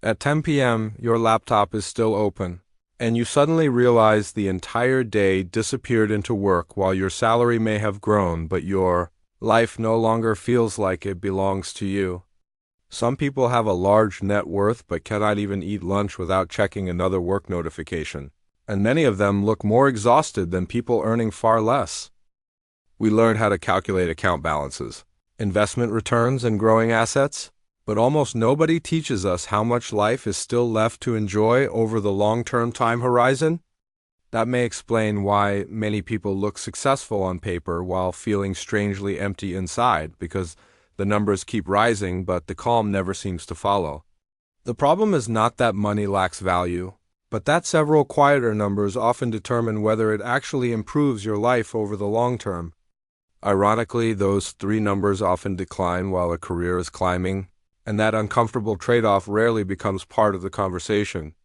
At 10 p.m., your laptop is still open, and you suddenly realize the entire day disappeared into work while your salary may have grown, but your life no longer feels like it belongs to you. Some people have a large net worth but cannot even eat lunch without checking another work notification, and many of them look more exhausted than people earning far less. We learned how to calculate account balances, investment returns, and growing assets, but almost nobody teaches us how much life is still left to enjoy over the long-term time horizon. That may explain why many people look successful on paper while feeling strangely empty inside, because the numbers keep rising, but the calm never seems to follow. The problem is not that money lacks value, but that several quieter numbers often determine whether it actually improves your life over the long term. Ironically, those three numbers often decline while a career is climbing, and that uncomfortable trade-off rarely becomes part of the conversation.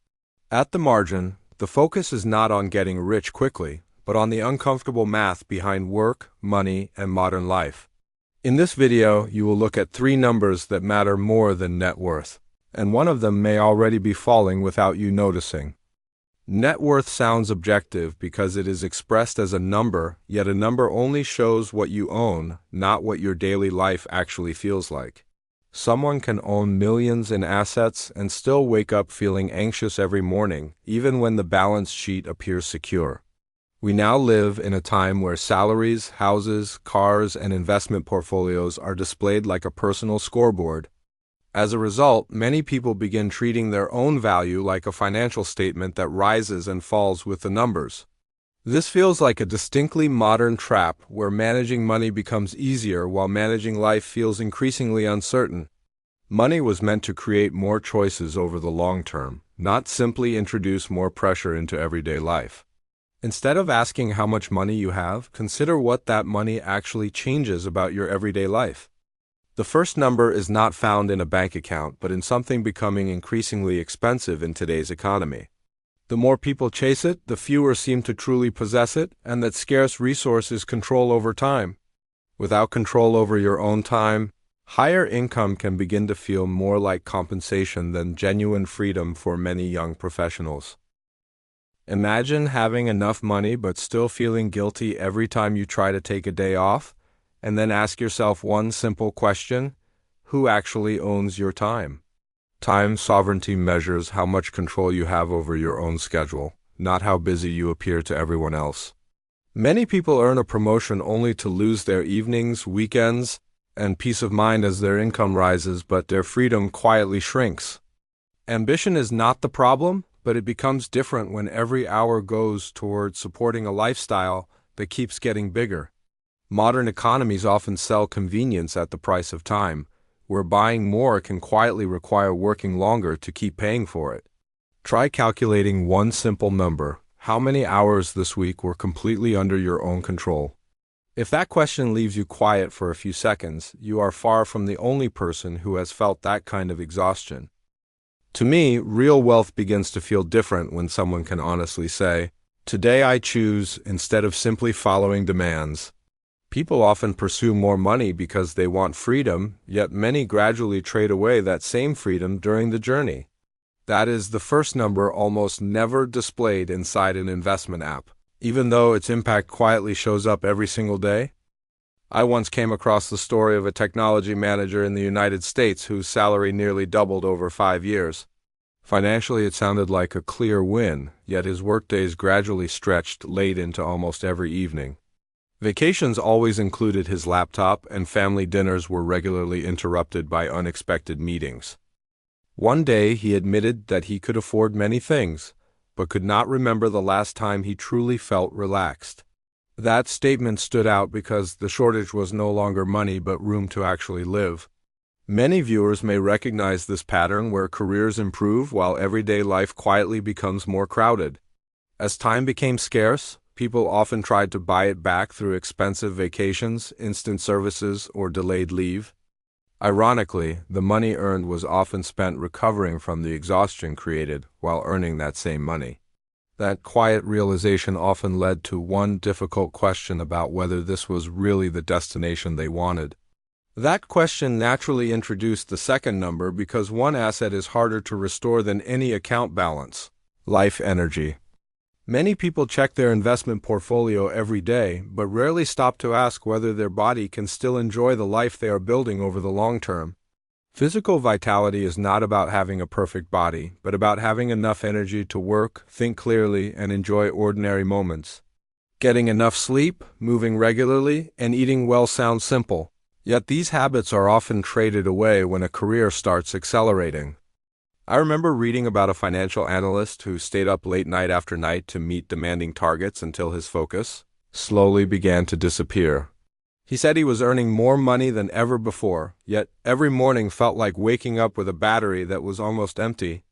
At the margin, the focus is not on getting rich quickly, but on the uncomfortable math behind work, money, and modern life. In this video, you will look at three numbers that matter more than net worth, and one of them may already be falling without you noticing. Net worth sounds objective because it is expressed as a number, yet a number only shows what you own, not what your daily life actually feels like. Someone can own millions in assets and still wake up feeling anxious every morning, even when the balance sheet appears secure. We now live in a time where salaries, houses, cars, and investment portfolios are displayed like a personal scoreboard. As a result, many people begin treating their own value like a financial statement that rises and falls with the numbers. This feels like a distinctly modern trap where managing money becomes easier while managing life feels increasingly uncertain. Money was meant to create more choices over the long term, not simply introduce more pressure into everyday life. Instead of asking how much money you have, consider what that money actually changes about your everyday life. The first number is not found in a bank account, but in something becoming increasingly expensive in today's economy. The more people chase it, the fewer seem to truly possess it, and that scarce resource is control over time. Without control over your own time, higher income can begin to feel more like compensation than genuine freedom for many young professionals. Imagine having enough money but still feeling guilty every time you try to take a day off, and then ask yourself one simple question: who actually owns your time? Time sovereignty measures how much control you have over your own schedule, not how busy you appear to everyone else. Many people earn a promotion only to lose their evenings, weekends, and peace of mind as their income rises, but their freedom quietly shrinks. Ambition is not the problem, but it becomes different when every hour goes towards supporting a lifestyle that keeps getting bigger. Modern economies often sell convenience at the price of time, where buying more can quietly require working longer to keep paying for it. Try calculating one simple number: how many hours this week were completely under your own control? If that question leaves you quiet for a few seconds, you are far from the only person who has felt that kind of exhaustion. To me, real wealth begins to feel different when someone can honestly say, "Today I choose," instead of simply following demands. People often pursue more money because they want freedom, yet many gradually trade away that same freedom during the journey. That is the first number almost never displayed inside an investment app, even though its impact quietly shows up every single day. I once came across the story of a technology manager in the United States whose salary nearly doubled over 5 years. Financially, it sounded like a clear win, yet his workdays gradually stretched late into almost every evening. Vacations always included his laptop, and family dinners were regularly interrupted by unexpected meetings. One day, he admitted that he could afford many things, but could not remember the last time he truly felt relaxed. That statement stood out because the shortage was no longer money but room to actually live. Many viewers may recognize this pattern where careers improve while everyday life quietly becomes more crowded. As time became scarce, people often tried to buy it back through expensive vacations, instant services, or delayed leave. Ironically, the money earned was often spent recovering from the exhaustion created while earning that same money. That quiet realization often led to one difficult question about whether this was really the destination they wanted. That question naturally introduced the second number because one asset is harder to restore than any account balance: life energy. Many people check their investment portfolio every day, but rarely stop to ask whether their body can still enjoy the life they are building over the long term. Physical vitality is not about having a perfect body, but about having enough energy to work, think clearly, and enjoy ordinary moments. Getting enough sleep, moving regularly, and eating well sound simple. Yet these habits are often traded away when a career starts accelerating. I remember reading about a financial analyst who stayed up late night after night to meet demanding targets until his focus slowly began to disappear. He said he was earning more money than ever before, yet every morning felt like waking up with a battery that was almost empty.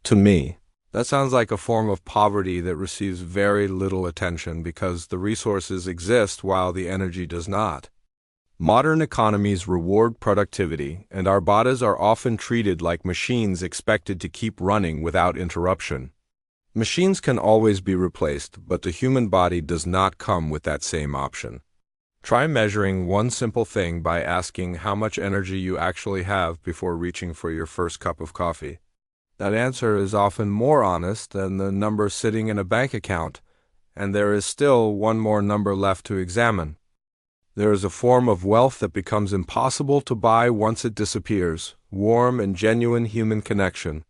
To me, that sounds like a form of poverty that receives very little attention because the resources exist while the energy does not. Modern economies reward productivity, and our bodies are often treated like machines expected to keep running without interruption. Machines can always be replaced, but the human body does not come with that same option. Try measuring one simple thing by asking how much energy you actually have before reaching for your first cup of coffee. That answer is often more honest than the number sitting in a bank account, and there is still one more number left to examine. There is a form of wealth that becomes impossible to buy once it disappears: warm and genuine human connection.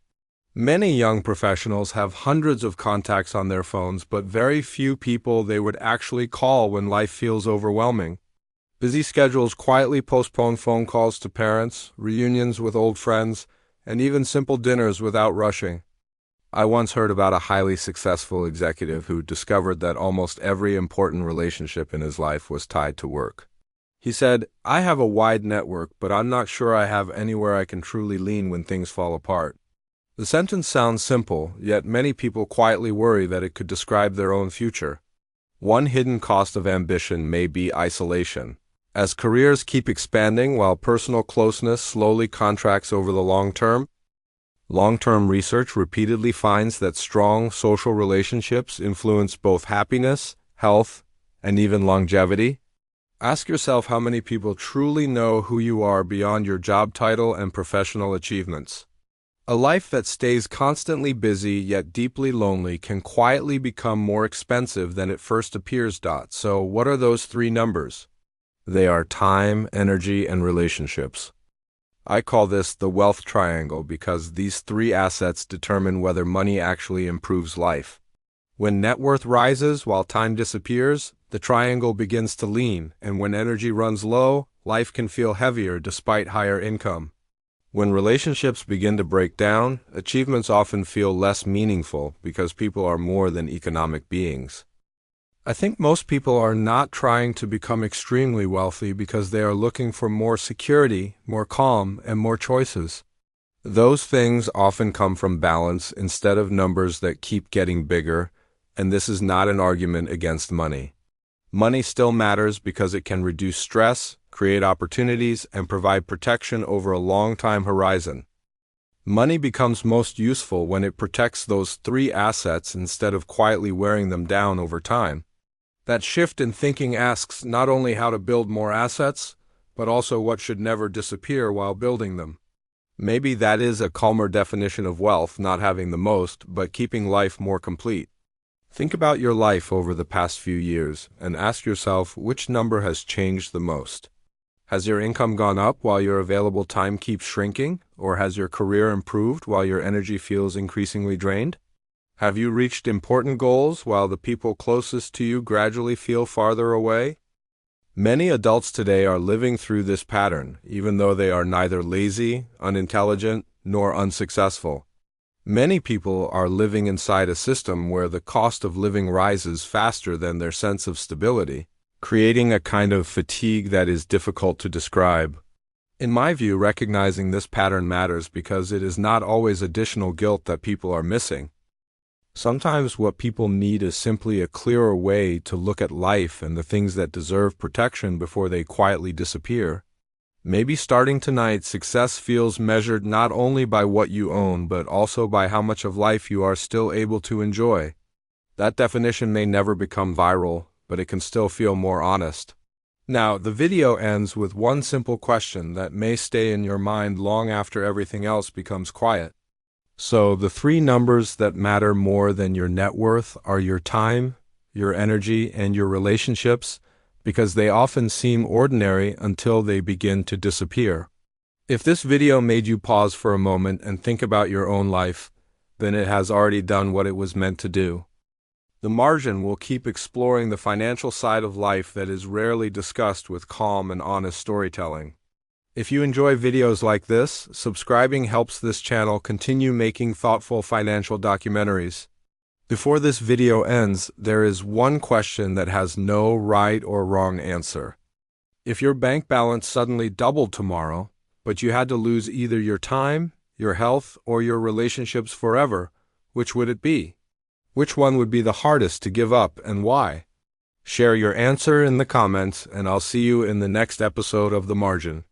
Many young professionals have hundreds of contacts on their phones, but very few people they would actually call when life feels overwhelming. Busy schedules quietly postpone phone calls to parents, reunions with old friends, and even simple dinners without rushing. I once heard about a highly successful executive who discovered that almost every important relationship in his life was tied to work. He said, "I have a wide network, but I'm not sure I have anywhere I can truly lean when things fall apart." The sentence sounds simple, yet many people quietly worry that it could describe their own future. One hidden cost of ambition may be isolation. As careers keep expanding while personal closeness slowly contracts over the long term, long-term research repeatedly finds that strong social relationships influence both happiness, health, and even longevity. Ask yourself how many people truly know who you are beyond your job title and professional achievements. A life that stays constantly busy yet deeply lonely can quietly become more expensive than it first appears. So what are those three numbers? They are time, energy, and relationships. I call this the wealth triangle because these three assets determine whether money actually improves life. When net worth rises while time disappears, the triangle begins to lean, and when energy runs low, life can feel heavier despite higher income. When relationships begin to break down, achievements often feel less meaningful because people are more than economic beings. I think most people are not trying to become extremely wealthy because they are looking for more security, more calm, and more choices. Those things often come from balance instead of numbers that keep getting bigger, and this is not an argument against money. Money still matters because it can reduce stress, create opportunities, and provide protection over a long time horizon. Money becomes most useful when it protects those three assets instead of quietly wearing them down over time. That shift in thinking asks not only how to build more assets, but also what should never disappear while building them. Maybe that is a calmer definition of wealth, not having the most, but keeping life more complete. Think about your life over the past few years and ask yourself which number has changed the most. Has your income gone up while your available time keeps shrinking, or has your career improved while your energy feels increasingly drained? Have you reached important goals while the people closest to you gradually feel farther away? Many adults today are living through this pattern, even though they are neither lazy, unintelligent, nor unsuccessful. Many people are living inside a system where the cost of living rises faster than their sense of stability, creating a kind of fatigue that is difficult to describe. In my view, recognizing this pattern matters because it is not always additional guilt that people are missing. Sometimes what people need is simply a clearer way to look at life and the things that deserve protection before they quietly disappear. Maybe starting tonight, success feels measured not only by what you own, but also by how much of life you are still able to enjoy. That definition may never become viral, but it can still feel more honest. Now, the video ends with one simple question that may stay in your mind long after everything else becomes quiet. So, the three numbers that matter more than your net worth are your time, your energy, and your relationships, because they often seem ordinary until they begin to disappear. If this video made you pause for a moment and think about your own life, then it has already done what it was meant to do. The Margin will keep exploring the financial side of life that is rarely discussed with calm and honest storytelling. If you enjoy videos like this, subscribing helps this channel continue making thoughtful financial documentaries. Before this video ends, there is one question that has no right or wrong answer. If your bank balance suddenly doubled tomorrow, but you had to lose either your time, your health, or your relationships forever, which would it be? Which one would be the hardest to give up and why? Share your answer in the comments, and I'll see you in the next episode of The Margin.